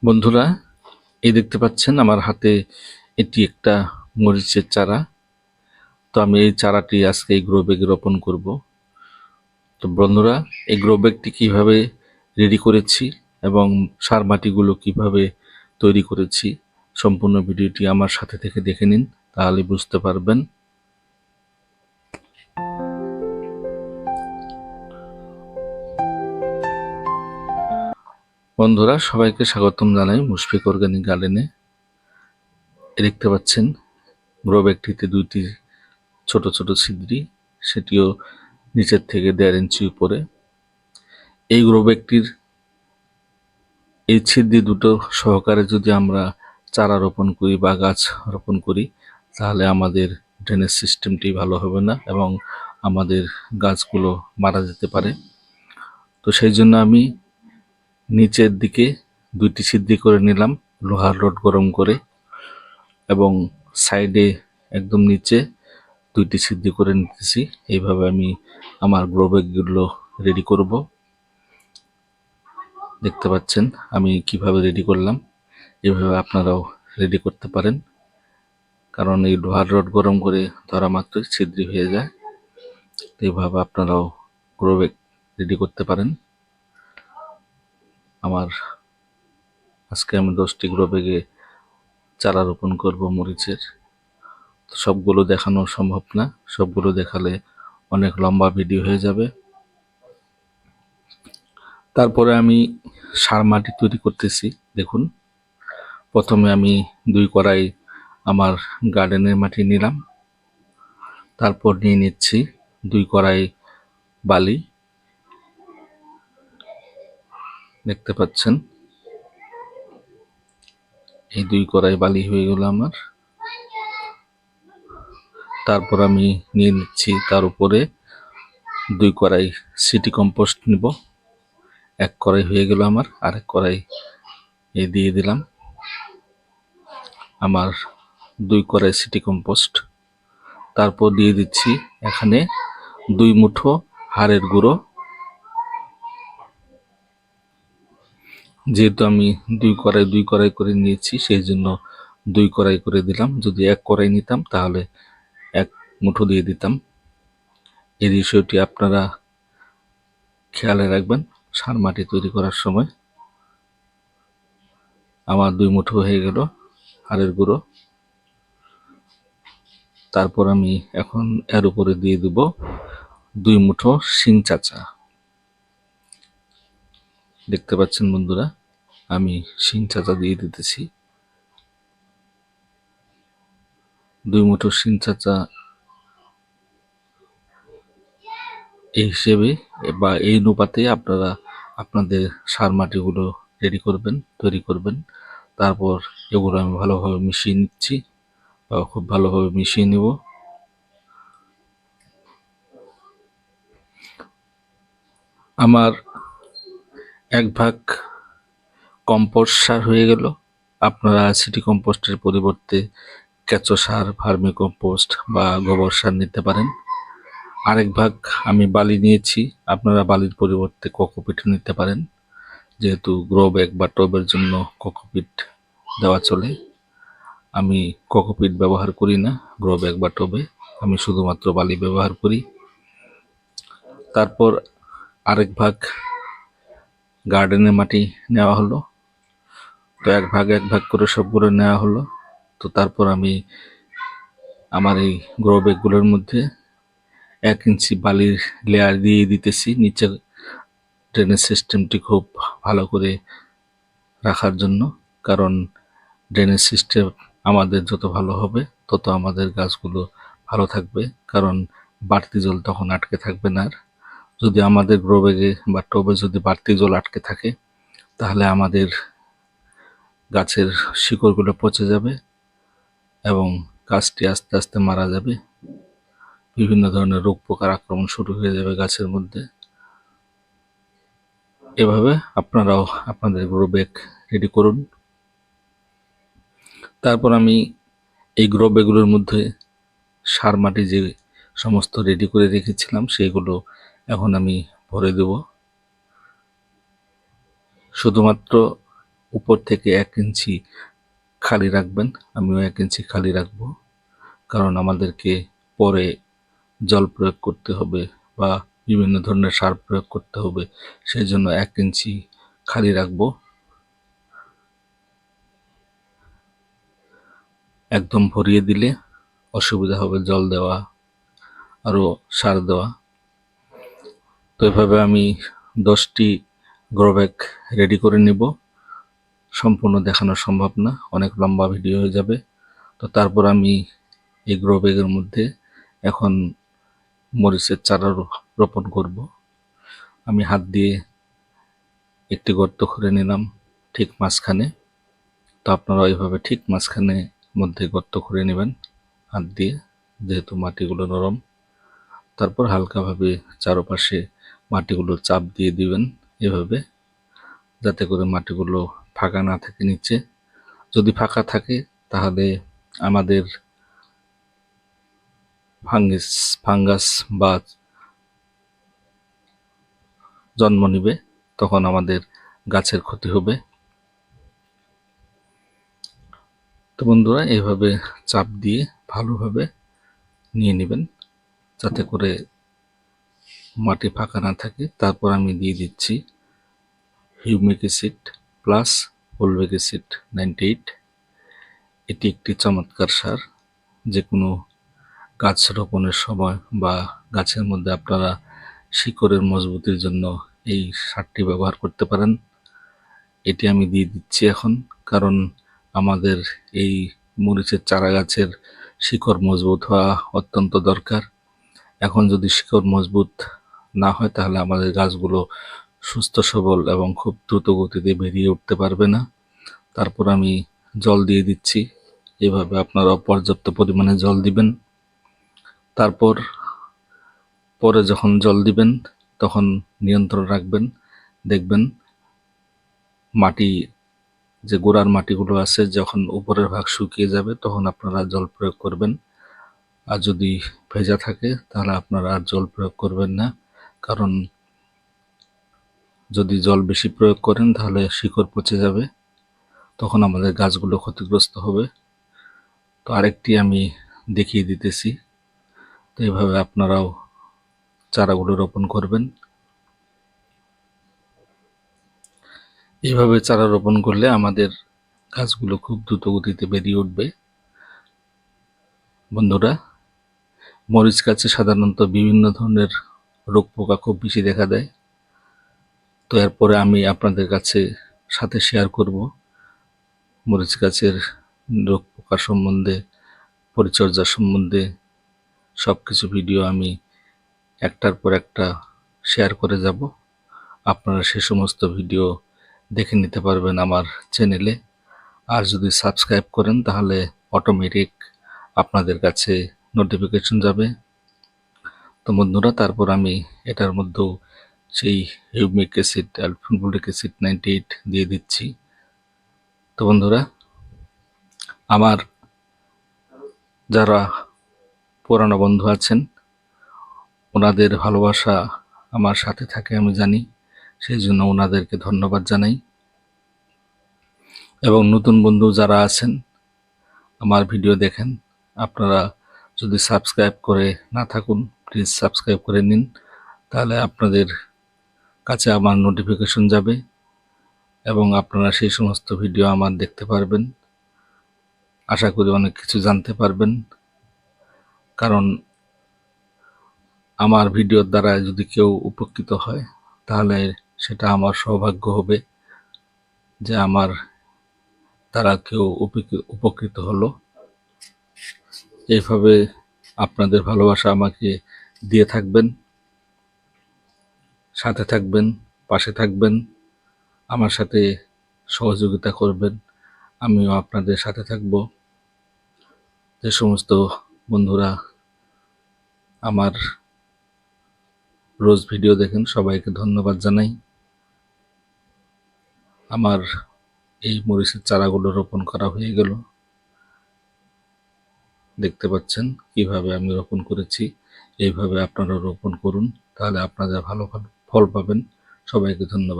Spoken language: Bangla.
বন্ধুরা, এই দেখতে পাচ্ছেন আমার হাতে এটি একটা মরিচের চারা। তো আমি এই চারাটি আজকে এই গ্রো ব্যাগে রোপণ করব। তো বন্ধুরা, এই গ্রো ব্যাগটি কিভাবে রেডি করেছি এবং সার মাটিগুলো কিভাবে তৈরি করেছি, সম্পূর্ণ ভিডিওটি আমার সাথে থেকে দেখে নিন, তাহলে বুঝতে পারবেন। বন্ধুরা, সবাইকে স্বাগতম জানাই মুশফিক অর্গানিক গার্ডেনে। দেখতে পাচ্ছেন গ্রো ব্যাগটিতে দুইটি ছোট ছোট ছিদ্রি, সেটিও নিচের থেকে 1.5 ইঞ্চি উপরে। এই গ্রো ব্যাগটির এই ছিদ্রি দুটো সহকারে যদি আমরা চারা রোপণ করি বা গাছ রোপণ করি, তাহলে আমাদের ড্রেনেজ সিস্টেমটি ভালো হবে না এবং আমাদের গাছগুলো মারা যেতে পারে। তো সেই জন্য আমি নিচের দিকে দুইটি ছিদ্রি করে নিলাম লোহার রড গরম করে, এবং সাইডে একদম নিচে দুইটি ছিদ্রি করে নিতেছি। এইভাবে আমি আমার গ্রো ব্যাগগুলো রেডি করব। দেখতে পাচ্ছেন আমি কিভাবে রেডি করলাম। এভাবে আপনারাও রেডি করতে পারেন, কারণ এই লোহার রড গরম করে ধরা মাত্রই ছিদ্রি হয়ে যায়। এইভাবে আপনারাও গ্রো ব্যাগ রেডি করতে পারেন। আজকে আমি 10টি গ্রো ব্যাগে চারা রোপণ করব মরিচের। সবগুলো দেখানো সম্ভব না, সবগুলো দেখালে অনেক লম্বা ভিডিও হয়ে যাবে। তারপরে আমি সার মাটি তৈরি করতেছি। দেখুন, প্রথমে আমি 2 কড়াই আমার গার্ডেনের মাটি নিলাম। তারপর নিয়ে নিচ্ছি 2 কড়াই বালি। দেখতে পাচ্ছেন এই 2 কড়াই বালি হয়ে গেল আমার। তারপর আমি নিয়ে নিচ্ছি তার উপরে 2 কড়াই সিটি কম্পোস্ট নিব। 1 কড়াই হয়ে গেল আমার, আরেক কড়াই এই দিয়ে দিলাম আমার 2 কড়াই সিটি কম্পোস্ট। তারপর দিয়ে দিচ্ছি এখানে 2 মুঠো হাড়ের গুঁড়ো। যেহেতু আমি 2 কড়াই করে নিয়েছি, সেই জন্য 2 কড়াই করে দিলাম। যদি 1 কড়াই নিতাম তাহলে 1 মুঠো দিয়ে দিতাম। এই বিষয়টি আপনারা খেয়ালে রাখবেন সার মাটি তৈরি করার সময়। আমার 2 মুঠো হয়ে গেল হাড়ের গুঁড়ো। তারপর আমি এখন এর উপরে দিয়ে দেব 2 মুঠো শিং চাচা। দেখতে পাচ্ছেন বন্ধুরা, আমি শিং চাচা দিয়ে দিতেছি। 2 মুঠো শিং চাচা এই হিসেবে বা এই অনুপাতে আপনারা আপনাদের সার মাটিগুলো রেডি করবেন, তৈরি করবেন। তারপর এগুলো আমি ভালোভাবে মিশিয়ে নিচ্ছি, বা খুব ভালোভাবে মিশিয়ে নেব। আমার 1 ভাগ কম্পোস্ট সার হয়ে গেল। আপনারা সিটি কম্পোস্টের পরিবর্তে কেঁচো সার, ভার্মি কম্পোস্ট বা গোবর সার নিতে পারেন। আরেক ভাগ আমি বালি নিয়েছি, আপনারা বালির পরিবর্তে কোকোপিট নিতে পারেন। যেহেতু গ্রো ব্যাগ বা টবের জন্য কোকোপিট দেওয়া চলে, আমি কোকোপিট ব্যবহার করি না গ্রো ব্যাগ বা টবে, আমি শুধুমাত্র বালি ব্যবহার করি। তারপর আরেক ভাগ গার্ডেনের মাটি নেওয়া হলো। তো 1 ভাগ করে সবগুলো নেওয়া হলো। তো তারপর আমি আমার এই গ্রো ব্যাগগুলোর মধ্যে 1 ইঞ্চি বালির লেয়ার দিয়ে দিতেছি নিচে, ড্রেনেজ সিস্টেমটি খুব ভালো করে রাখার জন্য। কারণ ড্রেনেজ সিস্টেম আমাদের যত ভালো হবে, তত আমাদের গাছগুলো ভালো থাকবে, কারণ বাড়তি জল তখন আটকে থাকবে না। আর যদি আমাদের গ্রো ব্যাগে বা টবে যদি বাড়তি জল আটকে থাকে, তাহলে আমাদের গাছের শিকড়গুলো পচে যাবে এবং গাছটি আস্তে আস্তে মারা যাবে। বিভিন্ন ধরনের রোগ পোকার আক্রমণ শুরু হয়ে যাবে গাছের মধ্যে। এভাবে আপনারাও আপনাদের গ্রো ব্যাগ রেডি করুন। তারপর আমি এই গ্রো ব্যাগগুলোর মধ্যে সার মাটি যে সমস্ত রেডি করে রেখেছিলাম, সেগুলো এখন আমি ভরে দেব। শুধুমাত্র উপর থেকে 1 ইঞ্চি খালি রাখবেন, আমিও 1 ইঞ্চি খালি রাখবো, কারণ আমাদেরকে পরে জল প্রয়োগ করতে হবে বা বিভিন্ন ধরনের সার প্রয়োগ করতে হবে, সেই জন্য 1 ইঞ্চি খালি রাখবো। একদম ভরিয়ে দিলে অসুবিধা হবে জল দেওয়া আরও সার দেওয়া। তো এভাবে আমি 10টি গ্রো ব্যাগ রেডি করে নিব। সম্পূর্ণ দেখানো সম্ভব না, অনেক লম্বা ভিডিও হয়ে যাবে। তো তারপর আমি এই গ্রো ব্যাগের মধ্যে এখন মরিচের চারা রোপণ করব। আমি হাত দিয়ে একটি গর্ত করে নিলাম ঠিক মাঝখানে। তো আপনারা এইভাবে ঠিক মাঝখানে মধ্যে গর্ত করে নেবেন হাত দিয়ে, যেহেতু মাটিগুলো নরম। তারপর হালকাভাবে চারপাশে মাটিগুলো চাপ দিয়ে দিবেন এভাবে, যাতে করে মাটিগুলো ফাঁকা না থাকে নিচে। যদি ফাঁকা থাকে তাহলে আমাদের ফাঙ্গাস বা জন্ম নিবে, তখন আমাদের গাছের ক্ষতি হবে। তো বন্ধুরা, এইভাবে চাপ দিয়ে ভালোভাবে নিয়ে নেবেন যাতে করে মাটি ফাঁকা না থাকে। তারপর আমি দিয়ে দিচ্ছি humic acid plus fulvic acid 98। এটি একটি চমৎকার সার, যে কোনো গাছ রোপণের সময় বা গাছের মধ্যে আপনারা শিকড়ের মজবুতির জন্য এই সারটি ব্যবহার করতে পারেন। এটি আমি দিয়ে দিচ্ছি এখন, কারণ আমাদের এই মরিচের চারা গাছের শিকড় মজবুত হওয়া অত্যন্ত দরকার। এখন যদি শিকড় মজবুত না হয় তাহলে আমাদের গাছগুলো সুস্থ সবল এবং খুব দ্রুত গতিতে বেরিয়ে উঠতে পারবে না। তারপর আমি জল দিয়ে দিচ্ছি, এভাবে আপনারা পর্যাপ্ত পরিমাণে জল দিবেন। তারপর পরে যখন জল দিবেন তখন নিয়ন্ত্রণ রাখবেন, দেখবেন মাটি যে গোড়ার মাটিগুলো আছে যখন উপরের ভাগ শুকিয়ে যাবে তখন আপনারা জল প্রয়োগ করবেন। আর যদি ভেজা থাকে তাহলে আপনারা আর জল প্রয়োগ করবেন না, কারণ যদি জল বেশি প্রয়োগ করেন তাহলে শিকড় পচে যাবে, তখন আমাদের গাছগুলো ক্ষতিগ্রস্ত হবে। তো আরেকটি আমি দেখিয়ে দিতেছি। তো এইভাবে আপনারাও চারাগুলো রোপণ করবেন। এইভাবে চারা রোপণ করলে আমাদের গাছগুলো খুব দ্রুত গতিতে বেরিয়ে উঠবে। বন্ধুরা, মরিচ গাছে সাধারণত বিভিন্ন ধরনের রোগ পোকা খুব বেশি দেখা দেয়। তো এরপরে আমি আপনাদের কাছে সাথে শেয়ার করব মরিচ গাছের রোগ পোকা সম্বন্ধে, পরিচর্যা সম্বন্ধে সব কিছু ভিডিও আমি একটার পর একটা শেয়ার করে যাব। আপনারা সে সমস্ত ভিডিও দেখে নিতে পারবেন আমার চ্যানেলে। আর যদি সাবস্ক্রাইব করেন তাহলে অটোমেটিক আপনাদের কাছে নোটিফিকেশন যাবে। তো বন্ধুরা, তারপর আমি এটার মধ্যেও সেই হিউমিক অ্যাসিড আর ফলভিক অ্যাসিড 98 দিয়ে দিচ্ছি। তো বন্ধুরা, আমার যারা পুরানো বন্ধু আছেন ওনাদের ভালোবাসা আমার সাথে থাকে আমি জানি, সেই জন্য ওনাদেরকে ধন্যবাদ জানাই। এবং নতুন বন্ধু যারা আছেন আমার ভিডিও দেখেন, আপনারা যদি সাবস্ক্রাইব করে না থাকুন প্লিজ সাবস্ক্রাইব করে নিন, তাহলে আপনাদের কাছে আমার নোটিফিকেশন যাবে এবং আপনারা সেই সমস্ত ভিডিও আমার দেখতে পারবেন। আশা করি অনেক কিছু জানতে পারবেন, কারণ আমার ভিডিওর দ্বারা যদি কেউ উপকৃত হয় তাহলে সেটা আমার সৌভাগ্য হবে যে আমার দ্বারা কেউ উপকৃত হলো। এইভাবে আপনাদের ভালোবাসা আমাকে দিয়ে থাকবেন, সাথে থাকবেন, পাশে থাকবেন, আমার সাথে সহযোগিতা করবেন, আমিও আপনাদের সাথে থাকব। যে সমস্ত বন্ধুরা আমার রোজ ভিডিও দেখেন সবাইকে ধন্যবাদ জানাই। আমার এই মরিচের চারাগুলো রোপণ করা হয়ে গেল, দেখতে পাচ্ছেন কিভাবে আমি রোপণ করেছি। এইভাবে আপনারা রোপণ করুন, তাহলে আপনারা ভালো ফল পাবেন। সবাইকে ধন্যবাদ।